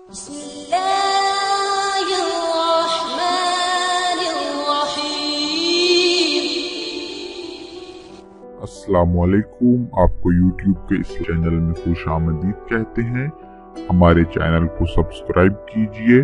अस्सलामुअलैकुम। आपको YouTube के इस चैनल में खुशामदीद कहते हैं। हमारे चैनल को सब्सक्राइब कीजिए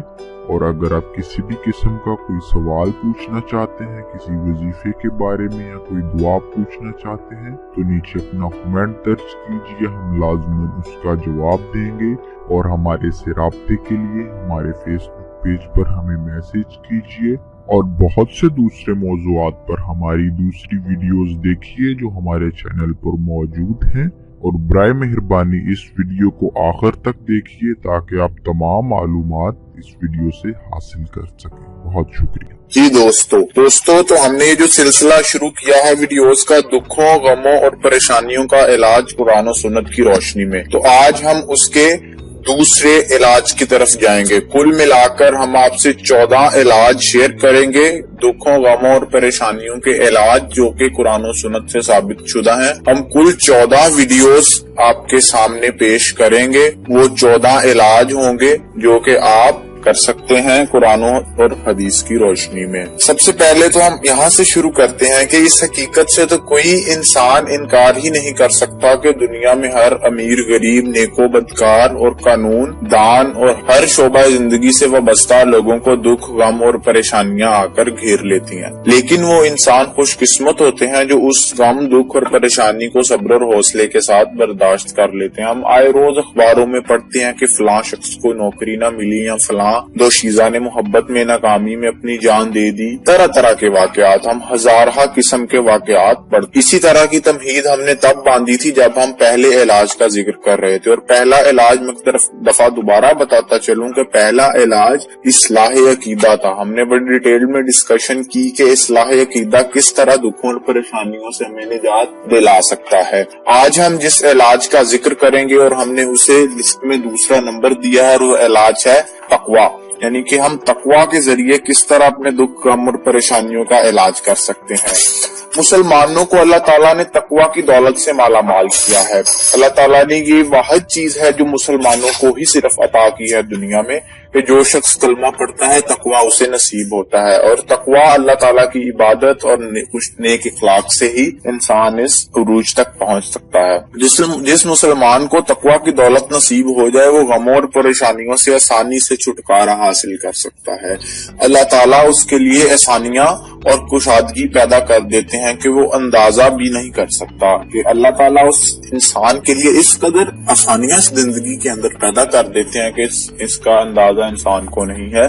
और अगर आप किसी भी किस्म का कोई सवाल पूछना चाहते हैं, किसी वजीफे के बारे में या कोई दुआ पूछना चाहते हैं, तो नीचे अपना कमेंट दर्ज कीजिए। हम लाज़िमन उसका जवाब देंगे। और हमारे से राब्ते के लिए हमारे फेसबुक पेज पर हमें मैसेज कीजिए और बहुत से दूसरे मौज़ूआत पर हमारी दूसरी वीडियोस देखिए जो हमारे चैनल पर मौजूद हैं। और बराए मेहरबानी इस वीडियो को आखिर तक देखिए ताकि आप तमाम मालूमात इस वीडियो से हासिल कर सकें। बहुत शुक्रिया जी दोस्तों तो हमने ये जो सिलसिला शुरू किया है वीडियोस का, दुखों, गमों और परेशानियों का इलाज कुरान और सुन्नत की रोशनी में, तो आज हम उसके दूसरे इलाज की तरफ जाएंगे। कुल मिलाकर हम आपसे 14 इलाज शेयर करेंगे, दुखों, गमों और परेशानियों के इलाज जो कि कुरान और सुन्नत से साबित शुदा हैं। हम कुल 14 वीडियोस आपके सामने पेश करेंगे। वो 14 इलाज होंगे जो कि आप कर सकते हैं कुरान और हदीस की रोशनी में। सबसे पहले तो हम यहाँ से शुरू करते हैं कि इस हकीकत से तो कोई इंसान इनकार ही नहीं कर सकता कि दुनिया में हर अमीर, गरीब, नेको, बदकार और कानून दान और हर शोबा जिंदगी से वाबस्ता लोगों को दुख, गम और परेशानियां आकर घेर लेती हैं। लेकिन वो इंसान खुशकिस्मत होते हैं जो उस गम, दुख और परेशानी को सब्र और हौसले के साथ बर्दाश्त कर लेते हैं। हम आए रोज अखबारों में पढ़ते हैं कि फलां शख्स को नौकरी न मिली या फलां दोशीज़ा ने मोहब्बत में नाकामी में अपनी जान दे दी। तरह तरह के वाकयात, हम हजारहा किस्म के वाकयात पढ़ते। इसी तरह की तमहीद हमने तब बांधी थी जब हम पहले इलाज का जिक्र कर रहे थे। और पहला इलाज मैं दफा दोबारा बताता चलूं कि पहला इलाज इस्लाह अकीदा था। हमने बड़ी डिटेल में डिस्कशन की कि इस्लाह अकीदा किस तरह दुखों और परेशानियों से हमें निजात दिला सकता है। आज हम जिस इलाज का जिक्र करेंगे और हमने उसे लिस्ट में दूसरा नंबर दिया है, वो इलाज है तकवा, यानी कि हम तकवा के जरिए किस तरह अपने दुख, गम और परेशानियों का इलाज कर सकते हैं। मुसलमानों को अल्लाह ताला ने तकवा की दौलत से माला माल किया है। अल्लाह ताला ने ये वाहिद चीज है जो मुसलमानों को ही सिर्फ अता की है दुनिया में कि जो शख्स कलमा पढ़ता है तकवा उसे नसीब होता है। और तकवा अल्लाह ताला की इबादत और कुछ नेक इखलाक से ही इंसान इस उरूज तक पहुंच सकता है। जिस मुसलमान को तकवा की दौलत नसीब हो जाए वो गमों और परेशानियों से आसानी से छुटकारा हासिल कर सकता है। अल्लाह ताला उसके लिए आसानियां और कुशादगी पैदा कर देते हैं कि वो अंदाजा भी नहीं कर सकता कि अल्लाह ताला उस इंसान के लिए इस कदर आसानियां जिंदगी के अंदर पैदा कर देते हैं कि इसका अंदाजा इंसान को नहीं है।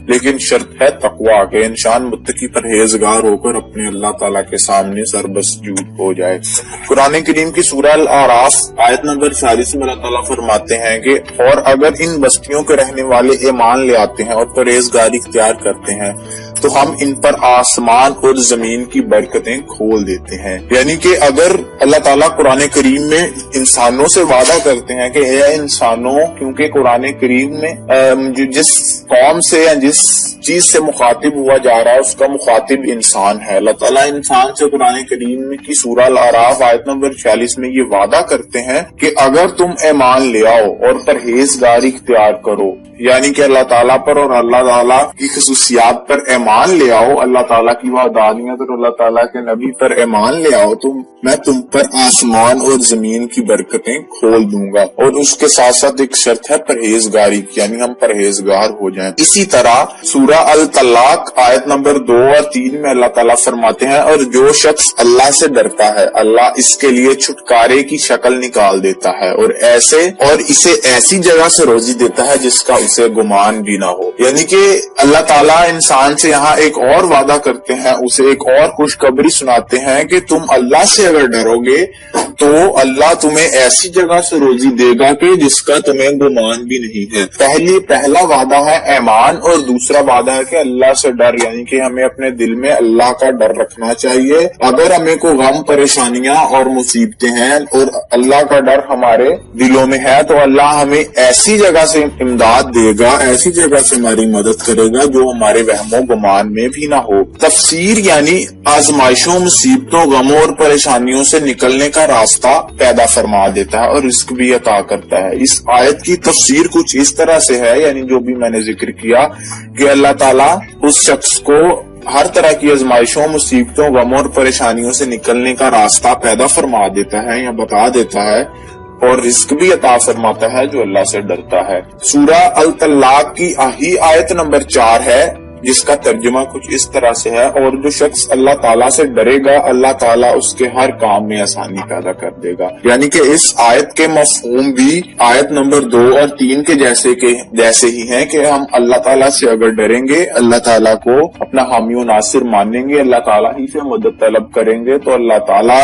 लेकिन शर्त है तकवा के इंसान मुत्तकी परहेजगार होकर अपने अल्लाह ताला के सामने सरबसजूद हो जाए। कुरान करीम की सूरह अल-आराफ आयत नंबर 40 में अल्लाह ताला फरमाते हैं कि और अगर इन बस्तियों के रहने वाले ईमान ले आते हैं और परहेजगारी इख्तियार करते हैं तो हम इन पर आसमान और जमीन की बरकतें खोल देते हैं। यानी कि अगर अल्लाह ताला कुरान करीम में इंसानों से वादा करते हैं कि हे इंसानों, क्योंकि कुरान करीम में जिस कौम से या जिस चीज से मुखातिब हुआ जा रहा है उसका मुखातिब इंसान है। अल्लाह ताला इंसान से कुरान करीम की सूरह अल-आराफ आयत नंबर 46 में ये वादा करते हैं कि अगर तुम ईमान ले आओ और परहेजगारी इख्तियार करो, यानी कि अल्लाह ताला पर और अल्लाह ताला की खसूसियात पर ईमान ले आओ, अल्लाह ताला की वहदानियत और अल्लाह ताला के नबी पर ईमान ले आओ, मैं तुम पर आसमान और जमीन की बरकतें खोल दूंगा। और उसके साथ साथ एक शर्त है परहेजगारी की, यानी हम परहेजगार हो जाएं। इसी तरह सूरह अल तलाक आयत नंबर 2 और 3 में अल्लाह ताला फरमाते हैं और जो शख्स अल्लाह से डरता है अल्लाह इसके लिए छुटकारे की शक्ल निकाल देता है और इसे ऐसी जगह से रोजी देता है जिसका उसे गुमान भी ना हो। यानी कि अल्लाह ताला इंसान से यहाँ एक और वादा करते हैं, उसे एक और खुशखबरी सुनाते हैं कि तुम अल्लाह से अगर डरोगे तो अल्लाह तुम्हें ऐसी जगह से रोजी देगा कि जिसका तुम्हें गुमान भी नहीं है। पहला वादा है ईमान और दूसरा वादा है कि अल्लाह से डर, यानी कि हमें अपने दिल में अल्लाह का डर रखना चाहिए। अगर हमें कोई गम, परेशानियां और मुसीबतें हैं और अल्लाह का डर हमारे दिलों में है तो अल्लाह हमें ऐसी जगह से इमदाद देगा, ऐसी जगह से हमारी मदद करेगा जो हमारे वहमो गुमान में भी ना हो। तफसीर यानी आजमाइशों, मुसीबतों, गमों और परेशानियों से निकलने का रास्ता पैदा फरमा देता है और रिस्क भी अता करता है। इस आयत की तफसीर कुछ इस तरह से है, यानी जो भी मैंने जिक्र किया कि अल्लाह ताला उस शख्स को हर तरह की आजमाइशों, मुसीबतों, गमों और परेशानियों से निकलने का रास्ता पैदा फरमा देता है या बता देता है और रिस्क भी अता फरमाता है जो अल्लाह से डरता है। सूरा अल तलाक की ही आयत नंबर 4 है, जिसका तर्जुमा कुछ इस तरह से है, और जो शख्स अल्लाह ताला से डरेगा अल्लाह ताला उसके हर काम में आसानी पैदा कर देगा। यानी कि इस आयत के मफहूम भी आयत नंबर 2 और 3 के जैसे ही हैं कि हम अल्लाह ताला से अगर डरेंगे, अल्लाह ताला को अपना हामी और नासिर मानेंगे, अल्लाह ताला ही से मदद तलब करेंगे, तो अल्लाह ताला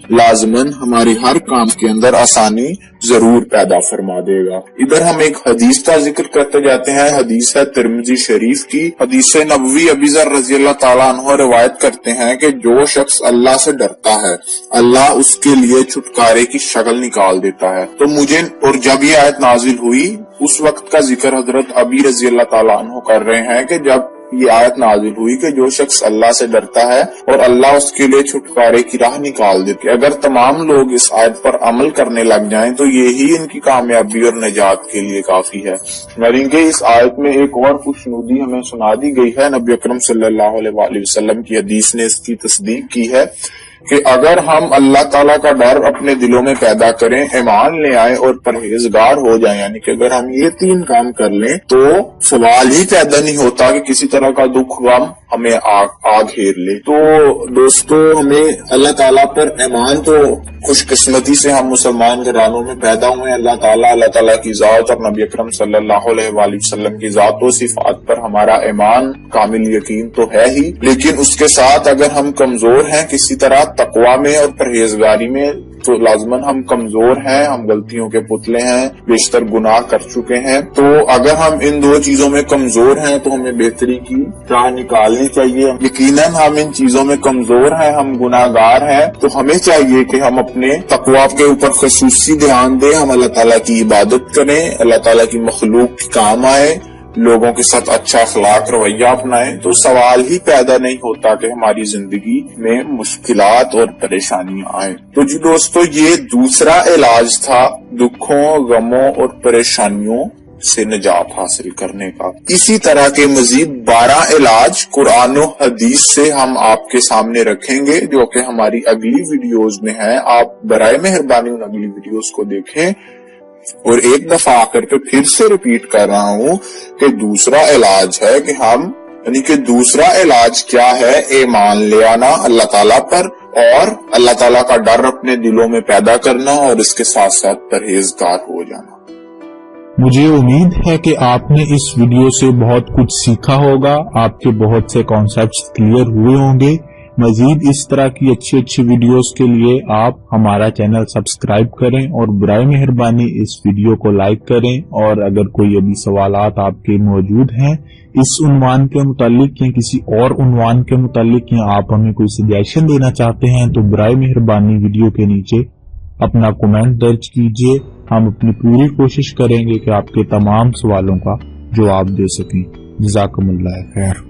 लाजमन हमारे हर काम के अंदर आसानी जरूर पैदा फरमा देगा। इधर हम एक हदीस का जिक्र करते जाते हैं। हदीस है तिरमिजी शरीफ की। हदीस नबवी अबी ज़र रज़ी अल्लाह ताला अन्हु रिवायत करते हैं कि जो शख्स अल्लाह से डरता है अल्लाह उसके लिए छुटकारे की शक्ल निकाल देता है। तो मुझे, और जब ये आयत नाजिल हुई उस वक्त का जिक्र हजरत अबी रज़ी अल्लाह ताला अन्हु कर रहे हैं कि जब ये आयत नाजिल हुई कि जो शख्स अल्लाह से डरता है और अल्लाह उसके लिए छुटकारे की राह निकाल देते। अगर तमाम लोग इस आयत पर अमल करने लग जाएं तो यही इनकी कामयाबी और निजात के लिए काफी है। मरींगे इस आयत में एक और खुशनुदी हमें सुना दी गई है। नबी अकरम सल्लल्लाहु अलैहि वसल्लम की हदीस ने इसकी तस्दीक की है कि अगर हम अल्लाह ताला का डर अपने दिलों में पैदा करें, ईमान ले आए और परहेजगार हो जाएं, यानी कि अगर हम ये 3 काम कर लें तो सवाल ही पैदा नहीं होता कि किसी तरह का दुख गम हमें आग घेर ले। तो दोस्तों, हमें अल्लाह ताला पर ईमान, तो खुशकिस्मती से हम मुसलमान घरानों में पैदा हुए। अल्लाह ताला की जात और नबी अकरम सल्लल्लाहु अलैहि वसल्लम की जात और सिफात पर हमारा ईमान कामिल यकीन तो है ही, लेकिन उसके साथ अगर हम कमजोर हैं किसी तरह तकवा में और परहेजगारी में, तो लाजमन हम कमजोर हैं, हम गलतियों के पुतले हैं, बेशतर गुनाह कर चुके हैं। तो अगर हम इन 2 चीजों में कमजोर हैं तो हमें बेहतरी की राह निकालनी चाहिए। यकीनन हम इन चीजों में कमजोर हैं, हम गुनाहगार हैं, तो हमें चाहिए कि हम अपने तकवा के ऊपर खसूसी ध्यान दें, हम अल्लाह ताला की इबादत करें, अल्लाह ताला की मखलूक के काम आए, लोगों के साथ अच्छा अखलाक रवैया अपनाएं। तो सवाल ही पैदा नहीं होता कि हमारी जिंदगी में मुश्किलात और परेशानियां आए। तो जी दोस्तों, ये दूसरा इलाज था दुखों, गमों और परेशानियों से निजात हासिल करने का। इसी तरह के मजीद 12 इलाज कुरान और हदीस से हम आपके सामने रखेंगे, जो कि हमारी अगली वीडियोस में है। आप बराए मेहरबानी उन अगली वीडियोस को देखें। और एक दफा आकर के फिर से रिपीट कर रहा हूँ कि दूसरा इलाज है कि हम, यानी कि दूसरा इलाज क्या है, ईमान ले आना अल्लाह ताला पर और अल्लाह ताला का डर अपने दिलों में पैदा करना और इसके साथ साथ परहेजगार हो जाना। मुझे उम्मीद है कि आपने इस वीडियो से बहुत कुछ सीखा होगा, आपके बहुत से कॉन्सेप्ट्स क्लियर हुए होंगे। मजीद इस तरह की अच्छी वीडियोस के लिए आप हमारा चैनल सब्सक्राइब करें और बराए मेहरबानी इस वीडियो को लाइक करें। और अगर कोई अभी सवालात आपके मौजूद हैं इस उन्वान के मुतालिक या किसी और उन्वान के मुतालिक, या आप हमें कोई सजेशन देना चाहते हैं, तो बराए मेहरबानी वीडियो के नीचे अपना कमेंट दर्ज कीजिए। हम अपनी पूरी कोशिश करेंगे कि आपके तमाम सवालों का जवाब दे सकें। जज़ाकुमुल्लाह खैर।